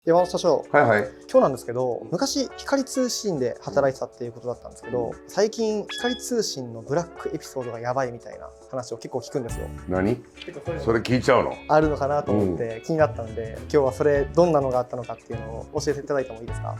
山本社長、はいはい。今日なんですけど、昔光通信で働いてたっていうことだったんですけど、最近光通信のブラックエピソードがやばいみたいな話を結構聞くんですよ。何？結構それ聞いちゃうの？あるのかなと思って気になったんで、今日はそれどんなのがあったのかっていうのを教えていただいてもいいですか？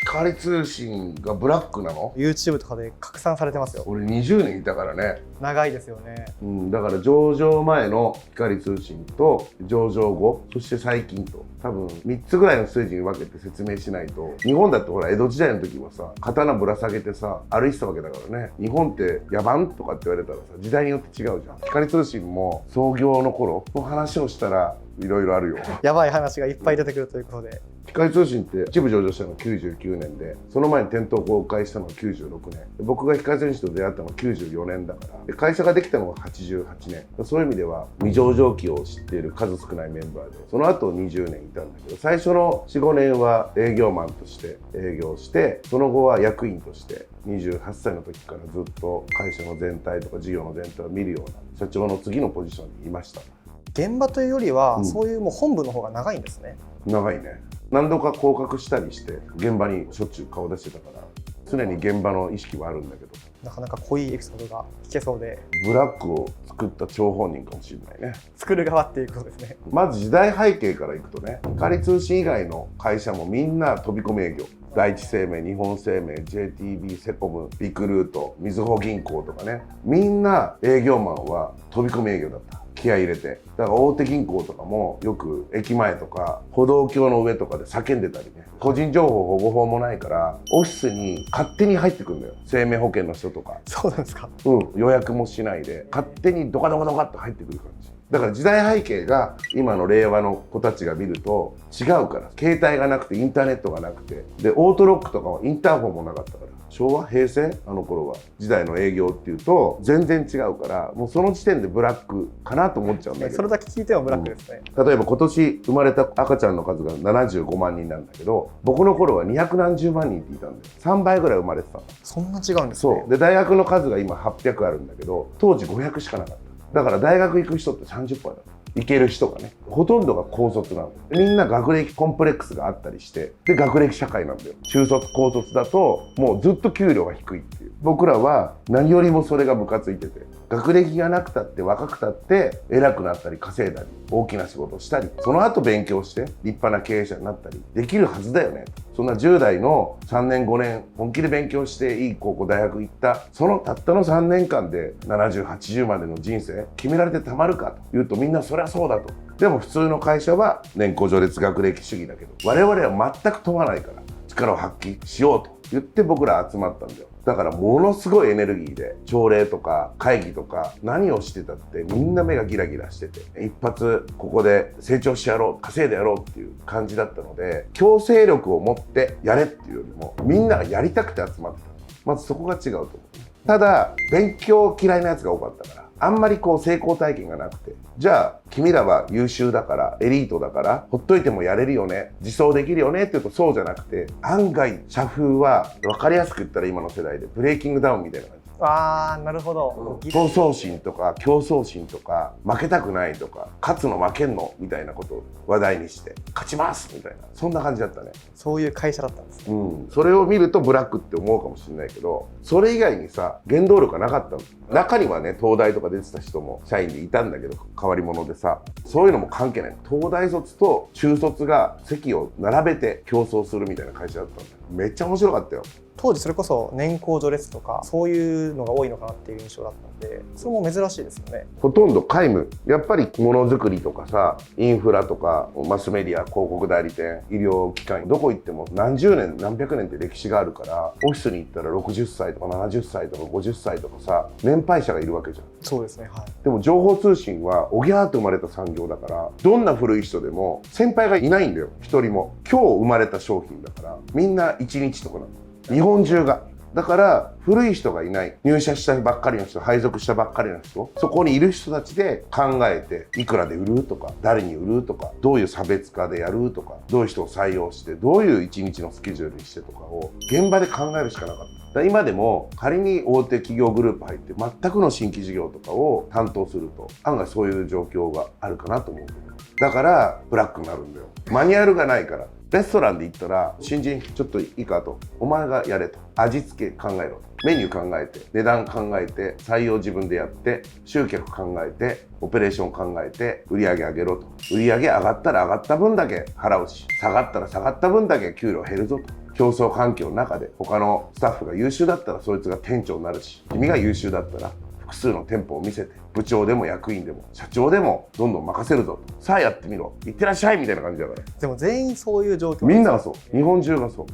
光通信がブラックなの？ YouTube とかで拡散されてますよ。俺20年いたからね。長いですよね。だから上場前の光通信と上場後、そして最近と多分3つぐらいのステージに分けて説明しないと。日本だってほら江戸時代の時はさ、刀ぶら下げてさ歩いてたわけだからね。日本って野蛮とかって言われたらさ、時代によって違うじゃん。光通信も創業の頃の話をしたらいろいろあるよ。やばい話がいっぱい出てくるということで。光通信って一部上場したのが99年で、その前に店頭公開したのが96年、僕が光通信と出会ったのが94年だから、で会社ができたのが88年。そういう意味では未上場期を知っている数少ないメンバーで、その後20年いたんだけど、最初の 4,5 年は営業マンとして営業して、その後は役員として28歳の時からずっと会社の全体とか事業の全体を見るような社長の次のポジションにいました。現場というよりは、そういうもう本部の方が長いんですね。長いね。何度か降格したりして現場にしょっちゅう顔出してたから、常に現場の意識はあるんだけど、なかなか濃いエピソードが聞けそうで。ブラックを作った張本人かもしれないね。作る側っていうことですね。まず時代背景からいくとね、光通信以外の会社もみんな飛び込み営業。第一生命、日本生命、JTB、セコム、リクルート、みずほ銀行とかね、みんな営業マンは飛び込み営業だった。気合い入れて。だから大手銀行とかもよく駅前とか歩道橋の上とかで叫んでたりね。個人情報保護法もないからオフィスに勝手に入ってくるんだよ。生命保険の人とか。そうなんですか？予約もしないで勝手にドカドカドカっと入ってくる感じ。だから時代背景が今の令和の子たちが見ると違うから。携帯がなくてインターネットがなくて、でオートロックとかもインターホンもなかったから、昭和平成あの頃は時代の営業っていうと全然違うから、もうその時点でブラックかなと思っちゃうんだけど。それだけ聞いてもブラックですね。例えば今年生まれた赤ちゃんの数が75万人なんだけど、僕の頃は200何十万人っていたんで3倍ぐらい生まれてたの。そんな違うんですね。そうで、大学の数が今800あるんだけど、当時500しかなかった。だから大学行く人って 30% だった。行ける人がね、ほとんどが高卒なんだよ。みんな学歴コンプレックスがあったりして、で学歴社会なんだよ。中卒高卒だともうずっと給料が低いっていう。僕らは何よりもそれがムカついてて、学歴がなくたって若くたって偉くなったり稼いだり大きな仕事をしたり、その後勉強して立派な経営者になったりできるはずだよね。そんな10代の3年5年本気で勉強していい高校大学行った、そのたったの3年間で70、80までの人生決められてたまるかというと、みんなそりゃそうだと。でも普通の会社は年功序列学歴主義だけど、我々は全く問わないから力を発揮しようと言って僕ら集まったんだよ。だからものすごいエネルギーで朝礼とか会議とか何をしてたってみんな目がギラギラしてて、一発ここで成長してやろう、稼いでやろうっていう感じだったので、強制力を持ってやれっていうよりもみんながやりたくて集まってた。まずそこが違うと思う。ただ勉強嫌いなやつが多かったから、あんまりこう成功体験がなくて、じゃあ君らは優秀だからエリートだからほっといてもやれるよね、自走できるよねって言うとそうじゃなくて、案外社風は分かりやすく言ったら今の世代でブレイキングダウンみたいな感じ。あー、なるほど。闘争心とか競争心とか負けたくないとか勝つの負けんのみたいなことを話題にして勝ちますみたいな、そんな感じだったね。そういう会社だったんですね。それを見るとブラックって思うかもしれないけど、それ以外にさ原動力がなかったの。中にはね東大とか出てた人も社員でいたんだけど、変わり者でさ、そういうのも関係ない。東大卒と中卒が席を並べて競争するみたいな会社だったんだよ。めっちゃ面白かったよ。当時それこそ年功序列とかそういうのが多いのかなっていう印象だったんで、それも珍しいですよね。ほとんど皆無。やっぱりものづくりとかさ、インフラとかマスメディア、広告代理店、医療機関、どこ行っても何十年何百年って歴史があるから、オフィスに行ったら60歳とか70歳とか50歳とかさ、年配者がいるわけじゃん。そうですね、はい。でも情報通信はおぎゃーと生まれた産業だから、どんな古い人でも先輩がいないんだよ、一人も。今日生まれた商品だから、みんな1日とかなの。日本中が。だから古い人がいない、入社したばっかりの人、配属したばっかりの人、そこにいる人たちで考えて、いくらで売るとか誰に売るとか、どういう差別化でやるとか、どういう人を採用してどういう一日のスケジュールにしてとかを現場で考えるしかなかった。今でも仮に大手企業グループ入って全くの新規事業とかを担当すると、案外そういう状況があるかなと思うけど。だからブラックになるんだよ。マニュアルがないから。レストランで行ったら新人ちょっといいかと、お前がやれと、味付け考えろと、メニュー考えて、値段考えて、採用自分でやって、集客考えて、オペレーション考えて、売り上げ上げろと。売り上げ上がったら上がった分だけ払うし、下がったら下がった分だけ給料減るぞと。競争環境の中で他のスタッフが優秀だったらそいつが店長になるし、君が優秀だったら複数の店舗を見せて、部長でも役員でも社長でもどんどん任せるぞと。さあやってみろ、いってらっしゃいみたいな感じだから。でも全員そういう状況。みんながそう、日本中がそう。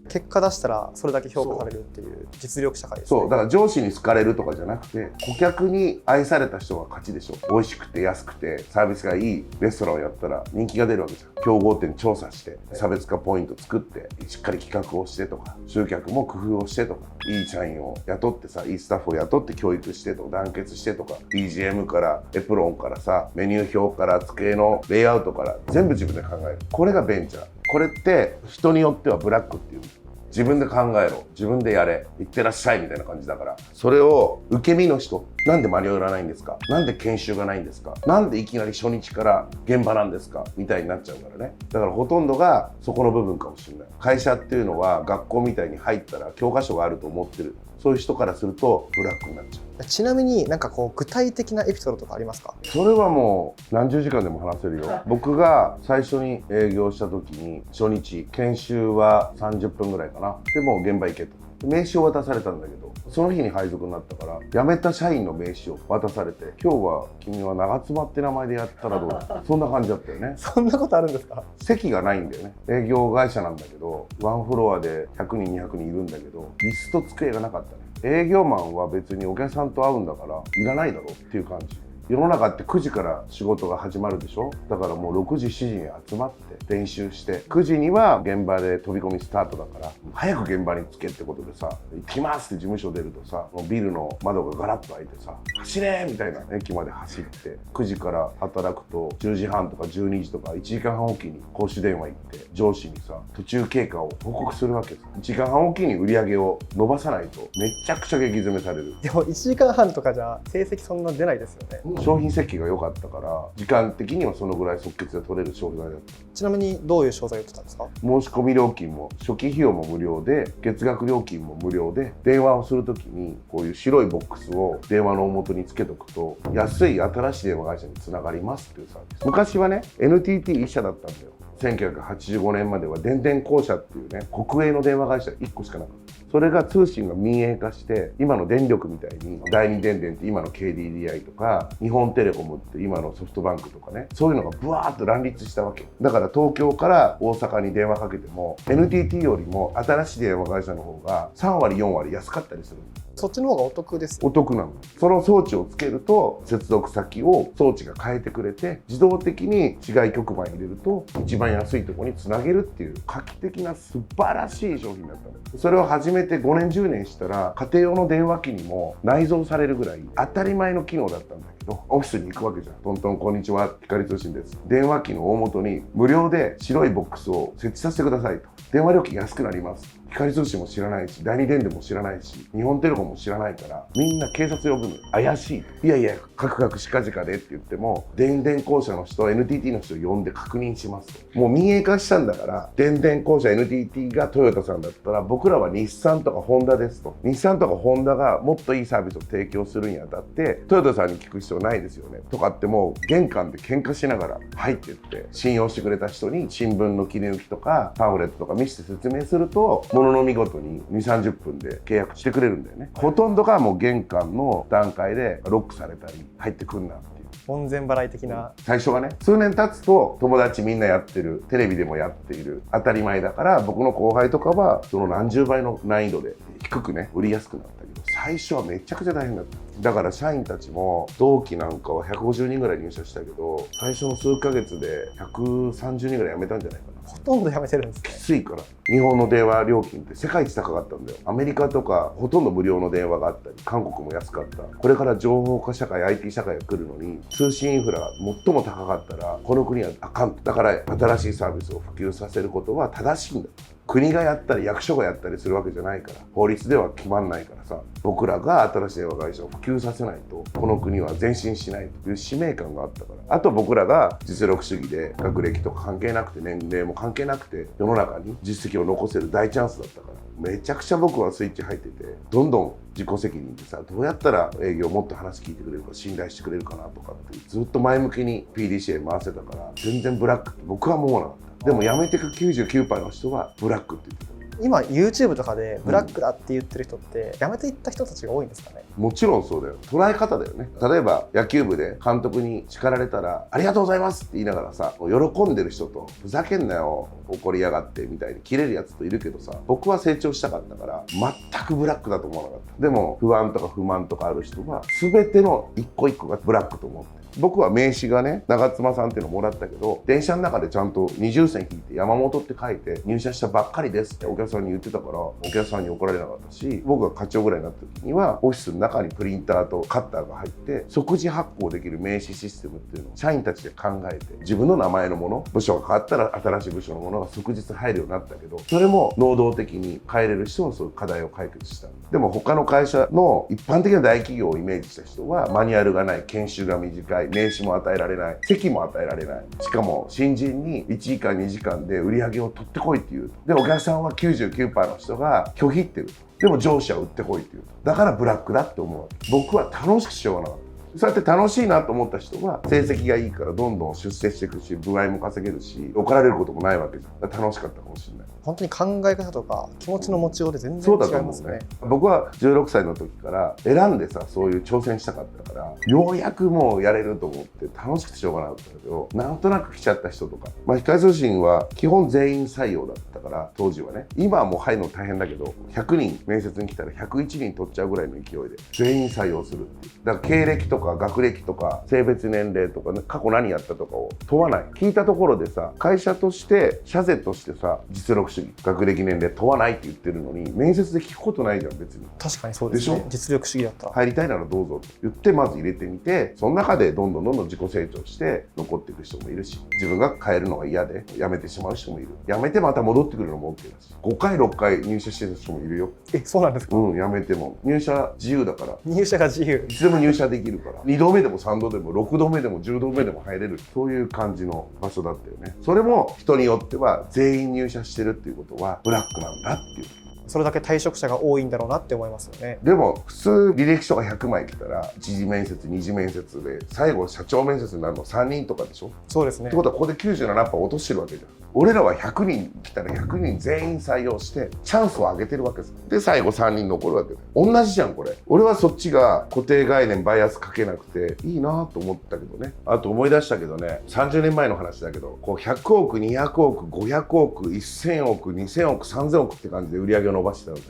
結果出したらそれだけ評価されるっていう実力社会ですね。そうだから上司に好かれるとかじゃなくて、顧客に愛された人が勝ちでしょ。美味しくて安くてサービスがいいレストランをやったら人気が出るわけじゃん。競合店調査して差別化ポイント作ってしっかり企画をしてとか、集客も工夫をしてとか、いい社員を雇ってさ、いいスタッフを雇って教育してとか、団結してとか、 BGM からエプロンからさ、メニュー表から机のレイアウトから全部自分で考える。これがベンチャー。これって人によってはブラックっていう、自分で考えろ、自分でやれ、いってらっしゃいみたいな感じだから、それを受け身の人、なんでマニュアルがないんですか、なんで研修がないんですか、なんでいきなり初日から現場なんですかみたいになっちゃうからね。だからほとんどがそこの部分かもしれない。会社っていうのは学校みたいに入ったら教科書があると思ってる、そういう人からするとブラックになっちゃう。ちなみになんかこう具体的なエピソードとかありますか？それはもう何十時間でも話せるよ。僕が最初に営業した時に、初日研修は30分ぐらいかな。でもう現場行けと。名刺を渡されたんだけど、その日に配属になったから辞めた社員の名刺を渡されて、今日は君は長妻って名前でやったらどうだ、そんな感じだったよね。そんなことあるんですか？席がないんだよね。営業会社なんだけど、ワンフロアで100人200人いるんだけど、椅子と机がなかったね。営業マンは別にお客さんと会うんだからいらないだろうっていう感じ。世の中って9時から仕事が始まるでしょ。だからもう6時7時に集まって練習して、9時には現場で飛び込みスタートだから、早く現場に着けってことでさ、行きますって事務所出るとさ、ビルの窓がガラッと開いてさ、走れみたいな、駅まで走って9時から働くと10時半とか12時とか1時間半おきに公衆電話行って上司にさ、途中経過を報告するわけです。1時間半おきに売り上げを伸ばさないとめちゃくちゃ激詰めされる。でも1時間半とかじゃ成績そんな出ないですよね。商品設計が良かったから時間的にはそのぐらい即決で取れる商材だった。ちなみにどういう商材を売ってたんですか？申し込み料金も初期費用も無料で、月額料金も無料で、電話をするときにこういう白いボックスを電話の大元につけとくと、安い新しい電話会社につながりますっていうサービス。昔はね NTT 一社だったんだよ。1985年までは電電公社っていうね、国営の電話会社1個しかなかった。それが通信が民営化して、今の電力みたいに第二電電って今の KDDI とか、日本テレコムって今のソフトバンクとかね、そういうのがブワーッと乱立したわけ。だから東京から大阪に電話かけても NTT よりも新しい電話会社の方が3割4割安かったりする。そっちの方がお得ですよ。お得なの。その装置をつけると接続先を装置が変えてくれて、自動的に市外局番入れると一番安いところにつなげるっていう画期的な素晴らしい商品だったの。それを始めて5年10年したら、家庭用の電話機にも内蔵されるぐらい当たり前の機能だったんだけど、オフィスに行くわけじゃん。トントンこんにちは、光通信です。電話機の大元に無料で白いボックスを設置させてくださいと。電話料金安くなります。光通信も知らないし、第二電電も知らないし、日本テレコも知らないから、みんな警察呼ぶの。怪しいと。いやいや、カクカクしかじかでって言っても、電電公社の人、NTT の人を呼んで確認しますと。もう民営化したんだから、電電公社 NTT がトヨタさんだったら、僕らは日産とかホンダですと。日産とかホンダがもっといいサービスを提供するにあたって、トヨタさんに聞く必要ないですよね。とかってもう玄関で喧嘩しながら入ってって、信用してくれた人に新聞の切り抜きとか、パンフレットとか見せて説明すると、ものの見事に2、30分で契約してくれるんだよね。ほとんどがもう玄関の段階でロックされたり入ってくんなっていう。門前払い的な。最初はね、数年経つと友達みんなやってる、テレビでもやっている、当たり前だから、僕の後輩とかはその何十倍の難易度で低くね売りやすくなったけど、最初はめちゃくちゃ大変だった。だから社員たちも同期なんかは150人ぐらい入社したけど、最初の数ヶ月で130人ぐらい辞めたんじゃないかな。ほとんどやめてるんですきね。ついから。日本の電話料金って世界一高かったんだよ。アメリカとかほとんど無料の電話があったり、韓国も安かった。これから情報化社会 IT 社会が来るのに、通信インフラが最も高かったらこの国はあかん。だから新しいサービスを普及させることは正しいんだ。国がやったり役所がやったりするわけじゃないから、法律では決まんないからさ、僕らが新しい映画会社を普及させないとこの国は前進しないという使命感があったから、あと僕らが実力主義で学歴とか関係なくて年齢も関係なくて世の中に実績を残せる大チャンスだったから、めちゃくちゃ僕はスイッチ入ってて、どんどん自己責任でさ、どうやったら営業もっと話聞いてくれるか、信頼してくれるかなとかってずっと前向きに PDCA 回せたから、全然ブラックって僕は思わなかった。でも辞めてく 99% の人はブラックって言ってた。今 YouTube とかでブラックだって言ってる人って辞めていった人たちが多いんですかね。もちろんそうだよ。捉え方だよね。例えば野球部で監督に叱られたらありがとうございますって言いながらさ、喜んでる人とふざけんなよ怒りやがってみたいに切れるやつといるけどさ、僕は成長したかったから全くブラックだと思わなかった。でも不安とか不満とかある人は全ての一個一個がブラックと思って、僕は名刺がね、長妻さんっていうのもらったけど、電車の中でちゃんと20線引いて山本って書いて入社したばっかりですってお客さんに言ってたから、お客さんに怒られなかったし、僕が課長ぐらいになった時にはオフィスの中にプリンターとカッターが入って即時発行できる名刺システムっていうのを社員たちで考えて、自分の名前のもの、部署が変わったら新しい部署のものが即日入るようになったけど、それも能動的に変えれる人はそういう課題を解決した。でも他の会社の一般的な大企業をイメージした人はマニュアルがない、研修が短い、名刺も与えられない、席も与えられない、しかも新人に1時間2時間で売り上げを取ってこいっていうと、でお客さんは 99% の人が拒否ってると、でも上司は売ってこいっていうと、だからブラックだって思うわけ。僕は楽しくしようがなかった。そうやって楽しいなと思った人は成績がいいからどんどん出世していくし、歩合も稼げるし、怒られることもないわけじゃん。楽しかったかもしれない。本当に考え方とか気持ちの持ちようで全然そうだ違いますね。と思うね。僕は16歳の時から選んでさ、そういう挑戦したかったから、ようやくもうやれると思って楽しくてしょうがなかったけど、なんとなく来ちゃった人とか、光通信は基本全員採用だったから当時はね、今はもう入るの大変だけど、100人面接に来たら101人取っちゃうぐらいの勢いで全員採用するっていう。だから経歴とか学歴とか性別年齢とか、ね、過去何やったとかを問わない。聞いたところでさ、会社として社税としてさ、実力主義、学歴年齢問わないって言ってるのに、面接で聞くことないじゃん別に。確かにそうですね。実力主義だったら入りたいならどうぞと言ってまず入れてみて、その中でどんどん自己成長して残っていく人もいるし、自分が変えるのが嫌で辞めてしまう人もいる。辞めてまた戻ってくるのも OK だし、5回6回入社してる人もいるよ。そうなんですか。辞めても入社自由だから、入社が自由、いつでも入社できるから、2度目でも3度でも6度目でも10度目でも入れる、そういう感じの場所だったよね。それも人によっては全員入社してるっていうことはブラックなんだっていう。それだけ退職者が多いんだろうなって思いますよね。でも普通履歴書が100枚来たら1次面接2次面接で最後社長面接になるの3人とかでしょ。そうですね。ってことはここで 97% 落としてるわけじゃん。俺らは100人来たら100人全員採用してチャンスを上げてるわけです。で最後3人残るわけだよ。同じじゃんこれ。俺はそっちが固定概念バイアスかけなくていいなと思ったけどね。あと思い出したけどね、30年前の話だけど、こう100億200億500億1000億2000億3000億って感じで売り上げを伸ばしてたんだよ。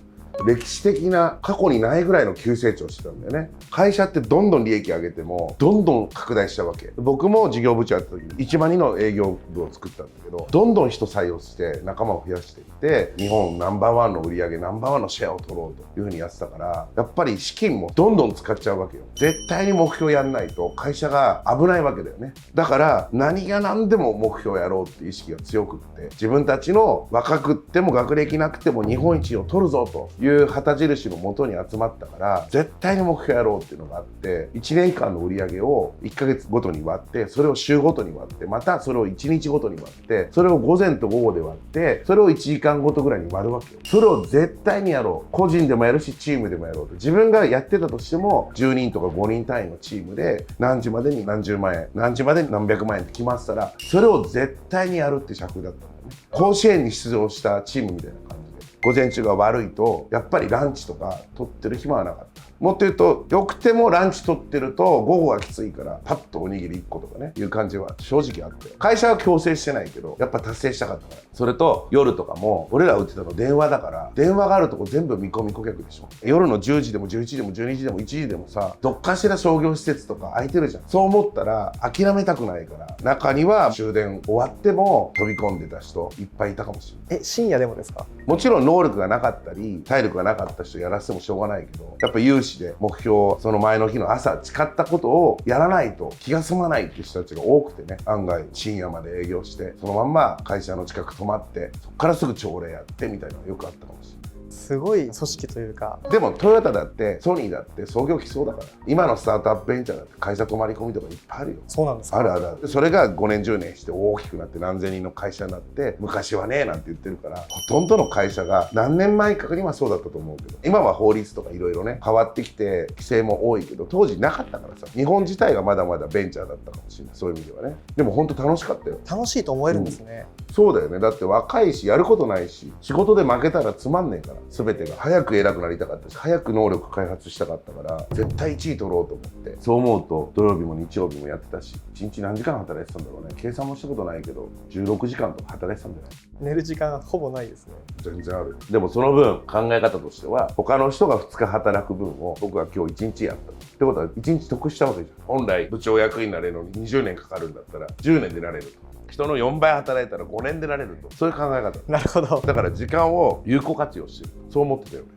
歴史的な過去にないぐらいの急成長してたんだよね。会社ってどんどん利益上げてもどんどん拡大しちゃうわけ。僕も事業部長やった時に1万人の営業部を作ったんだけど、どんどん人採用して仲間を増やしていって日本ナンバーワンの売り上げナンバーワンのシェアを取ろうというふうにやってたから、やっぱり資金もどんどん使っちゃうわけよ。絶対に目標やんないと会社が危ないわけだよね。だから何が何でも目標やろうっていう意識が強くって、自分たちの若くっても学歴なくても日本一を取るぞという旗印のもとに集まったから、絶対に目標やろうっていうのがあって、1年間の売り上げを1ヶ月ごとに割って、それを週ごとに割って、またそれを1日ごとに割って、それを午前と午後で割って、それを1時間ごとぐらいに割るわけよ。それを絶対にやろう。個人でもやるしチームでもやろうと。自分がやってたとしても10人とか5人単位のチームで何時までに何十万円、何時までに何百万円って決まってたら、それを絶対にやるって尺だったんだよね。甲子園に出場したチームみたいな感じで、午前中が悪いとやっぱりランチとか取ってる暇はなかった。もっと言うと、よくてもランチ取ってると午後はきついからパッとおにぎり1個とかねいう感じは正直あって、会社は強制してないけどやっぱ達成したかったから。それと夜とかも俺ら売ってたの電話だから、電話があるとこ全部見込み顧客でしょ。夜の10時でも11時でも12時でも1時でもさ、どっかしら商業施設とか空いてるじゃん。そう思ったら諦めたくないから、中には終電終わっても飛び込んでた人いっぱいいたかもしれない。深夜でもですか？もちろん能力がなかったり体力がなかった人やらせてもしょうがないけど、やっぱ有有志で目標、その前の日の朝誓ったことをやらないと気が済まないっていう人たちが多くてね、案外深夜まで営業してそのまんま会社の近く泊まってそこからすぐ朝礼やってみたいなのがよくあったかもしれない。すごい組織というか。でもトヨタだってソニーだって創業来そうだから、今のスタートアップベンチャーだって会社泊まり込みとかいっぱいあるよ。そうなんですか。あるあるある。それが5年10年して大きくなって何千人の会社になって、昔はねなんて言ってるから、ほとんどの会社が何年前かにはそうだったと思うけど、今は法律とかいろいろね変わってきて規制も多いけど、当時なかったからさ、日本自体がまだまだベンチャーだったかもしれない、そういう意味ではね。でも本当楽しかったよ。楽しいと思えるんですね。そうだよね。だって若いしやることないし、仕事で負けたらつまんねえから、全てが早く偉くなりたかったし、早く能力開発したかったから、絶対1位取ろうと思って、そう思うと土曜日も日曜日もやってたし、1日何時間働いてたんだろうね。計算もしたことないけど16時間とか働いてたんじゃない？寝る時間ほぼないですね。全然ある。でもその分考え方としては、他の人が2日働く分を僕は今日1日やったってことは1日得したわけじゃん。本来部長役員になれるのに20年かかるんだったら10年でなれると。人の4倍働いたら5年でなれると。そういう考え方。なるほど。だから時間を有効活用してる。そう思ってたよね。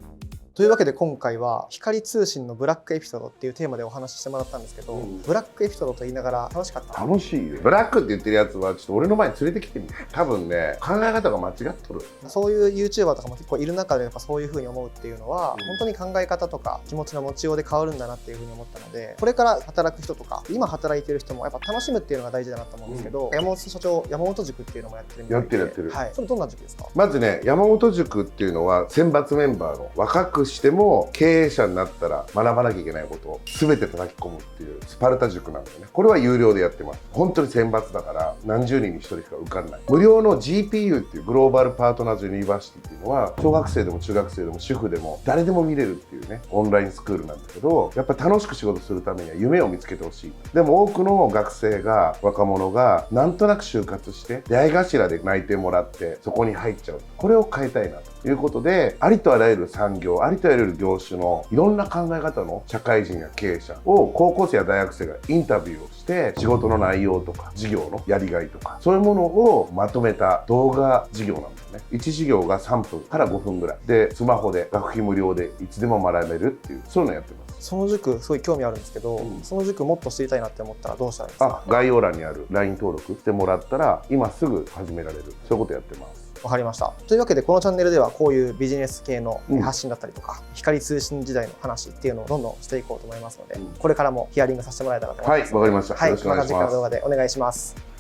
というわけで今回は光通信のブラックエピソードっていうテーマでお話ししてもらったんですけど、ブラックエピソードと言いながら楽しかった？楽しいよ。ブラックって言ってるやつはちょっと俺の前に連れてきてみる。多分ね、考え方が間違っとる。そういう YouTuber とかも結構いる中でやっぱそういう風に思うっていうのは、本当に考え方とか気持ちの持ちようで変わるんだなっていう風に思ったので、これから働く人とか今働いてる人もやっぱ楽しむっていうのが大事だなと思うんですけど、山本社長、山本塾っていうのもやってるみたいで。やってる。はい。それどんな塾ですか？まずね、山本塾っていうのは選抜メンバーの若くしても経営者になったら学ばなきゃいけないことを全て叩き込むっていうスパルタ塾なんだよね。これは有料でやってます。本当に選抜だから何十人に1人しか受かんない。無料の GPU っていうグローバルパートナーズユニバーシティっていうのは、小学生でも中学生でも主婦でも誰でも見れるっていうね、オンラインスクールなんだけど、やっぱ楽しく仕事するためには夢を見つけてほしい。でも多くの学生が、若者がなんとなく就活して出会い頭で内定もらってそこに入っちゃう。これを変えたいなということで、ありとあらゆる産業、ありとあらゆる業種のいろんな考え方の社会人や経営者を高校生や大学生がインタビューをして、仕事の内容とか事業のやりがいとかそういうものをまとめた動画事業なんだよね。1事業が3分から5分ぐらいで、スマホで学費無料でいつでも学べるっていう、そういうのやってます。その塾すごい興味あるんですけど、その塾もっと知りたいなって思ったらどうしたらいいですか？概要欄にある LINE 登録してもらったら今すぐ始められる、そういうことやってます。わかりました。というわけでこのチャンネルではこういうビジネス系の発信だったりとか、光通信時代の話っていうのをどんどんしていこうと思いますので、これからもヒアリングさせてもらえたらと思います。はい、わかりました。はい、よろしくお願いします。また次回の動画でお願いします。